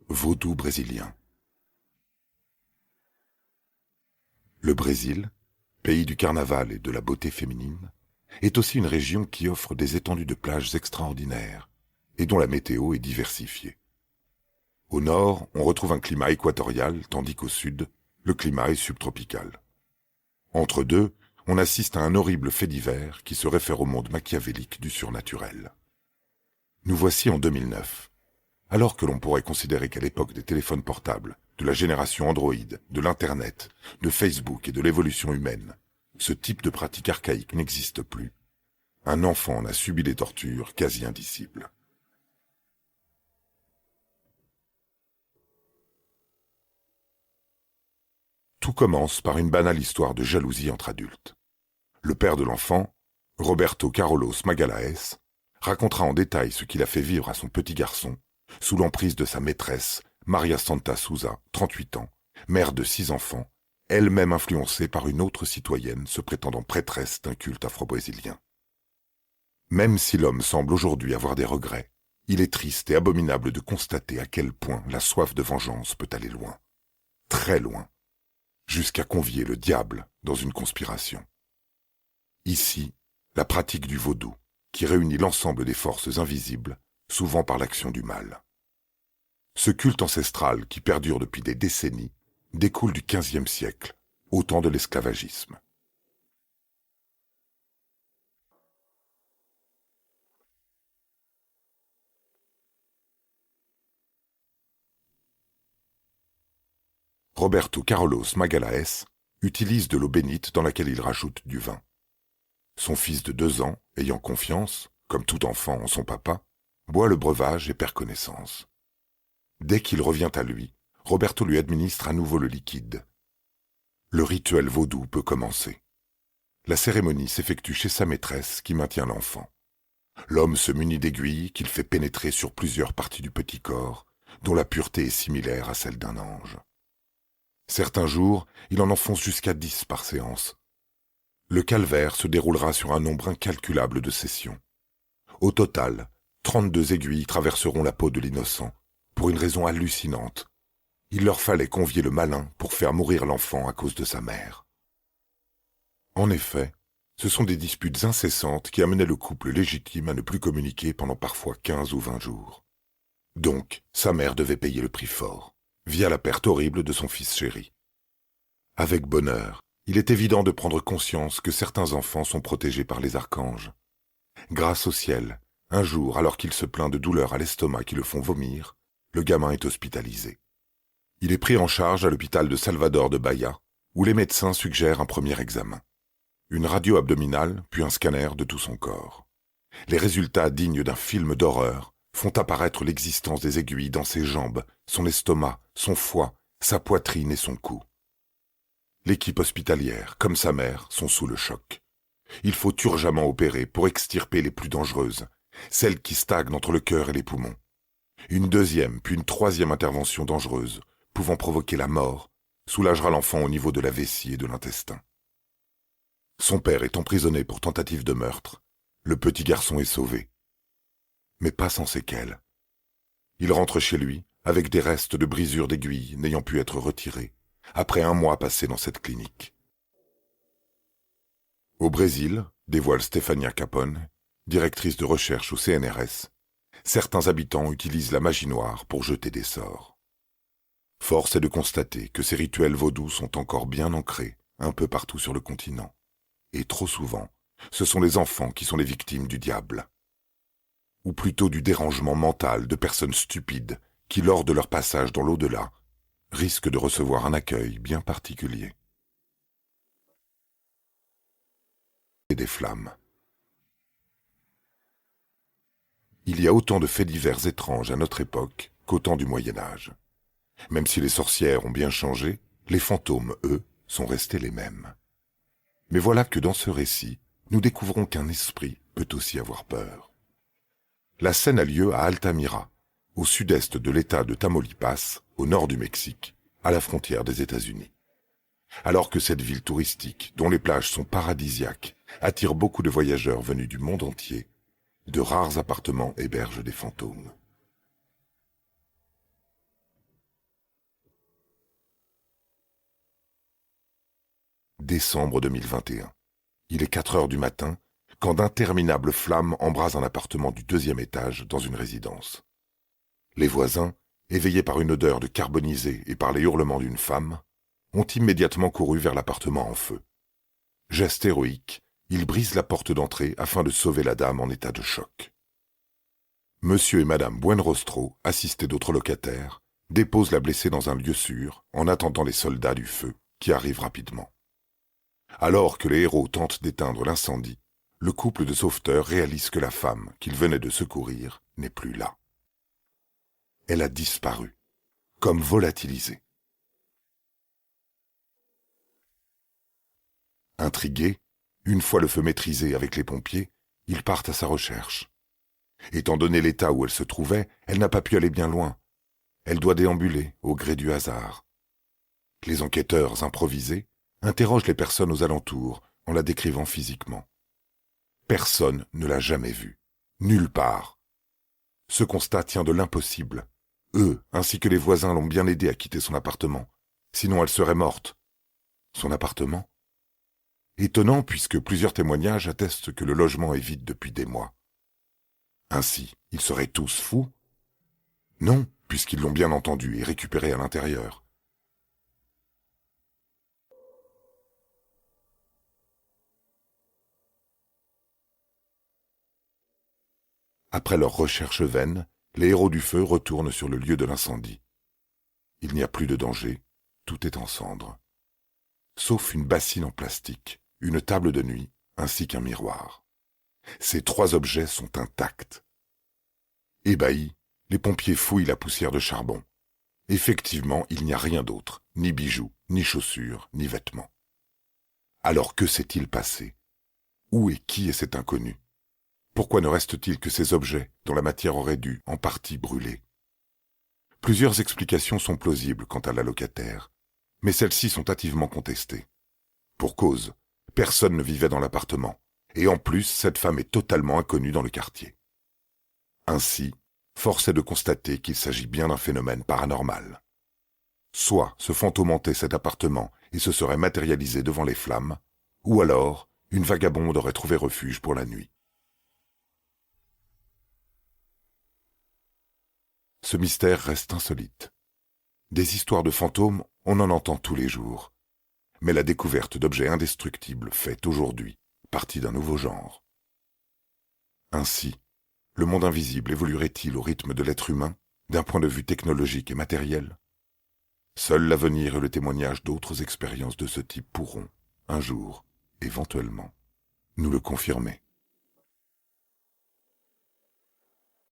Vaudou brésilien. Le Brésil, pays du carnaval et de la beauté féminine, est aussi une région qui offre des étendues de plages extraordinaires et dont la météo est diversifiée. Au nord, on retrouve un climat équatorial, tandis qu'au sud, le climat est subtropical. Entre deux, on assiste à un horrible fait divers qui se réfère au monde machiavélique du surnaturel. Nous voici en 2009. Alors que l'on pourrait considérer qu'à l'époque des téléphones portables, de la génération Android, de l'Internet, de Facebook et de l'évolution humaine, ce type de pratique archaïque n'existe plus, un enfant en a subi des tortures quasi indicibles. Tout commence par une banale histoire de jalousie entre adultes. Le père de l'enfant, Roberto Carlos Magalhães, racontera en détail ce qu'il a fait vivre à son petit garçon, sous l'emprise de sa maîtresse, Maria Santa Souza, 38 ans, mère de 6 enfants, elle-même influencée par une autre citoyenne se prétendant prêtresse d'un culte afro-brésilien. Même si l'homme semble aujourd'hui avoir des regrets, il est triste et abominable de constater à quel point la soif de vengeance peut aller loin, très loin, jusqu'à convier le diable dans une conspiration. Ici, la pratique du vaudou, qui réunit l'ensemble des forces invisibles, souvent par l'action du mal. Ce culte ancestral qui perdure depuis des décennies découle du XVe siècle, au temps de l'esclavagisme. Roberto Carlos Magalhães utilise de l'eau bénite dans laquelle il rajoute du vin. Son fils de 2 ans, ayant confiance, comme tout enfant en son papa, boit le breuvage et perd connaissance. Dès qu'il revient à lui, Roberto lui administre à nouveau le liquide. Le rituel vaudou peut commencer. La cérémonie s'effectue chez sa maîtresse qui maintient l'enfant. L'homme se munit d'aiguilles qu'il fait pénétrer sur plusieurs parties du petit corps, dont la pureté est similaire à celle d'un ange. Certains jours, il en enfonce jusqu'à 10 par séance. Le calvaire se déroulera sur un nombre incalculable de sessions. Au total, 32 aiguilles traverseront la peau de l'innocent, pour une raison hallucinante. Il leur fallait convier le malin pour faire mourir l'enfant à cause de sa mère. En effet, ce sont des disputes incessantes qui amenaient le couple légitime à ne plus communiquer pendant parfois 15 ou 20 jours. Donc, sa mère devait payer le prix fort, via la perte horrible de son fils chéri. Avec bonheur, il est évident de prendre conscience que certains enfants sont protégés par les archanges. Grâce au ciel, un jour, alors qu'il se plaint de douleurs à l'estomac qui le font vomir, le gamin est hospitalisé. Il est pris en charge à l'hôpital de Salvador de Bahia, où les médecins suggèrent un premier examen. Une radio abdominale, puis un scanner de tout son corps. Les résultats dignes d'un film d'horreur font apparaître l'existence des aiguilles dans ses jambes, son estomac, son foie, sa poitrine et son cou. L'équipe hospitalière, comme sa mère, sont sous le choc. Il faut urgemment opérer pour extirper les plus dangereuses, celles qui stagnent entre le cœur et les poumons. Une deuxième, puis une troisième intervention dangereuse, pouvant provoquer la mort, soulagera l'enfant au niveau de la vessie et de l'intestin. Son père est emprisonné pour tentative de meurtre. Le petit garçon est sauvé. Mais pas sans séquelles. Il rentre chez lui, avec des restes de brisures d'aiguilles n'ayant pu être retirés, après 1 mois passé dans cette clinique. Au Brésil, dévoile Stefania Capone, directrice de recherche au CNRS, certains habitants utilisent la magie noire pour jeter des sorts. Force est de constater que ces rituels vaudous sont encore bien ancrés un peu partout sur le continent. Et trop souvent, ce sont les enfants qui sont les victimes du diable. Ou plutôt du dérangement mental de personnes stupides qui, lors de leur passage dans l'au-delà, risquent de recevoir un accueil bien particulier. Et des flammes. Il y a autant de faits divers étranges à notre époque qu'au temps du Moyen-Âge. Même si les sorcières ont bien changé, les fantômes, eux, sont restés les mêmes. Mais voilà que dans ce récit, nous découvrons qu'un esprit peut aussi avoir peur. La scène a lieu à Altamira, au sud-est de l'État de Tamaulipas, au nord du Mexique, à la frontière des États-Unis. Alors que cette ville touristique, dont les plages sont paradisiaques, attire beaucoup de voyageurs venus du monde entier, de rares appartements hébergent des fantômes. décembre 2021. Il est 4 heures du matin, quand d'interminables flammes embrasent un appartement du 2e étage dans une résidence. Les voisins, éveillés par une odeur de carbonisé et par les hurlements d'une femme, ont immédiatement couru vers l'appartement en feu. Geste héroïque, ils brisent la porte d'entrée afin de sauver la dame en état de choc. Monsieur et madame Buenrostro, assistés d'autres locataires, déposent la blessée dans un lieu sûr en attendant les soldats du feu qui arrivent rapidement. Alors que les héros tentent d'éteindre l'incendie, le couple de sauveteurs réalise que la femme qu'ils venaient de secourir n'est plus là. Elle a disparu, comme volatilisée. Intrigués, une fois le feu maîtrisé avec les pompiers, ils partent à sa recherche. Étant donné l'état où elle se trouvait, elle n'a pas pu aller bien loin. Elle doit déambuler au gré du hasard. Les enquêteurs improvisés interrogent les personnes aux alentours en la décrivant physiquement. Personne ne l'a jamais vue, nulle part. Ce constat tient de l'impossible. Eux, ainsi que les voisins, l'ont bien aidée à quitter son appartement. Sinon, elle serait morte. Son appartement ? Étonnant puisque plusieurs témoignages attestent que le logement est vide depuis des mois. Ainsi, ils seraient tous fous ? Non, puisqu'ils l'ont bien entendu et récupéré à l'intérieur. Après leurs recherches vaines, les héros du feu retournent sur le lieu de l'incendie. Il n'y a plus de danger, tout est en cendres. Sauf une bassine en plastique, une table de nuit, ainsi qu'un miroir. Ces 3 objets sont intacts. Ébahis, les pompiers fouillent la poussière de charbon. Effectivement, il n'y a rien d'autre, ni bijoux, ni chaussures, ni vêtements. Alors que s'est-il passé ? Où et qui est cet inconnu ? Pourquoi ne reste-t-il que ces objets dont la matière aurait dû, en partie, brûler ? Plusieurs explications sont plausibles quant à la locataire, mais celles-ci sont hâtivement contestées. Pour cause, personne ne vivait dans l'appartement, et en plus, cette femme est totalement inconnue dans le quartier. Ainsi, force est de constater qu'il s'agit bien d'un phénomène paranormal. Soit ce fantôme hantait cet appartement et se serait matérialisé devant les flammes, ou alors une vagabonde aurait trouvé refuge pour la nuit. Ce mystère reste insolite. Des histoires de fantômes, on en entend tous les jours. Mais la découverte d'objets indestructibles fait aujourd'hui partie d'un nouveau genre. Ainsi, le monde invisible évoluerait-il au rythme de l'être humain, d'un point de vue technologique et matériel ? Seul l'avenir et le témoignage d'autres expériences de ce type pourront, un jour, éventuellement, nous le confirmer.